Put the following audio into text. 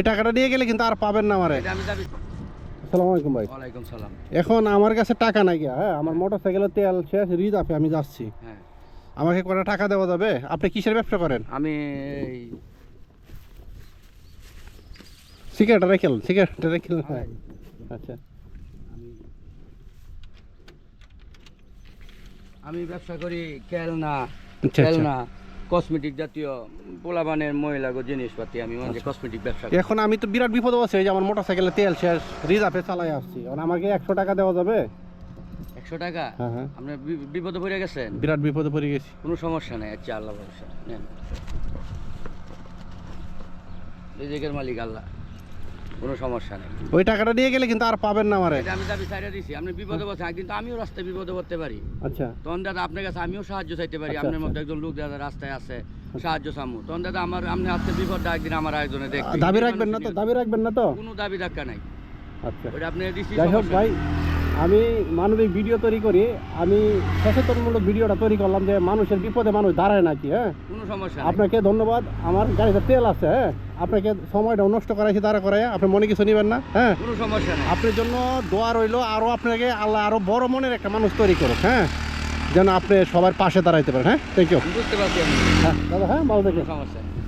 এই টাকাটা নিয়ে গেলে কিন্তু আর পাবেন না আমারে। আসসালামু আলাইকুম ভাই। ওয়ালাইকুম সালাম। এখন আমার কাছে টাকা নাই গিয়া, হ্যাঁ আমার মোটরসাইকেলের তেল শেষ, রিজার্ভে আমি যাচ্ছি। হ্যাঁ, আমাকে কটা টাকা দেওয়া যাবে? আপনি কিসের ব্যবসা করেন? আমি সিগারেট রেখেল। হ্যাঁ আচ্ছা। আমি ব্যবসা করি খেলনা আচ্ছা। কসমেটিক জাতীয় পোলাবানের মহিলাগো জিনিসপাতি। আমি কসমেটিক ব্যবসা করি। এখন আমি তো বিরাট বিপদ আছে, যে আমার মোটরসাইকেলের তেল শেষ, রিজার্ভে চালাই আসছি। এখন আমাকে 100 টাকা দেওয়া যাবে? 100 টাকা? হ্যাঁ। আপনি বিপদে পড়ে গেছেন? বিরাট বিপদে পড়ে গেছি। কোনো সমস্যা নেই, আচ্ছা আল্লাহ ভরসা নেন। রিজিকের মালিক আল্লাহ, কোনো সমস্যা নেই। ওই টাকাটা নিয়ে গেলে কিন্তু আর পাবেন না আমারে। আমি দাবি ছাইড়া দিছি, আপনি বিপদে পড়ছেন, কিন্তু আমিও রাস্তায় বিপদে পড়তে পারি। আচ্ছা তখন দাদা আপনার কাছে আমিও সাহায্য চাইতে পারি। আচ্ছা, আপনার আচ্ছা। মধ্যে একজন লোক দাদা রাস্তায় আছে, সাহায্য চামু। তখন দাদা আমার আপনি আজকে বিপদটা একদিন আমার আয়োজনে দেখবেন। দাবি রাখবেন না তো? কোনো দাবি ধাক্কা নাই। আচ্ছা ওটা আপনি দিছি। যাই হোক ভাই, আমি মানবিক ভিডিও তৈরি করি, আমি সচেতনমূলক ভিডিওটা তৈরি করলাম যে মানুষের বিপদে মানুষ দাঁড়ায় নাকি। হ্যাঁ কোনো সমস্যা আপনাকে ধন্যবাদ। আমার গাড়িতে তেল আছে, হ্যাঁ আপনাকে সময়টা নষ্ট করাইছি দাঁড়া করাই, আপনি মনে কিছু নেবেন না। হ্যাঁ কোনো সমস্যা নেই। আপনার জন্য দোয়া রইলো, আরও আপনাকে আল্লাহ আরও বড় মনের একটা মানুষ তৈরি করুক, হ্যাঁ যেন আপনি সবার পাশে দাঁড়াইতে পারেন। হ্যাঁ থ্যাংক ইউ। বুঝতে পারছি আমি। হ্যাঁ দাদা, হ্যাঁ ভালো কোনো থেকে। সমস্যা নেই।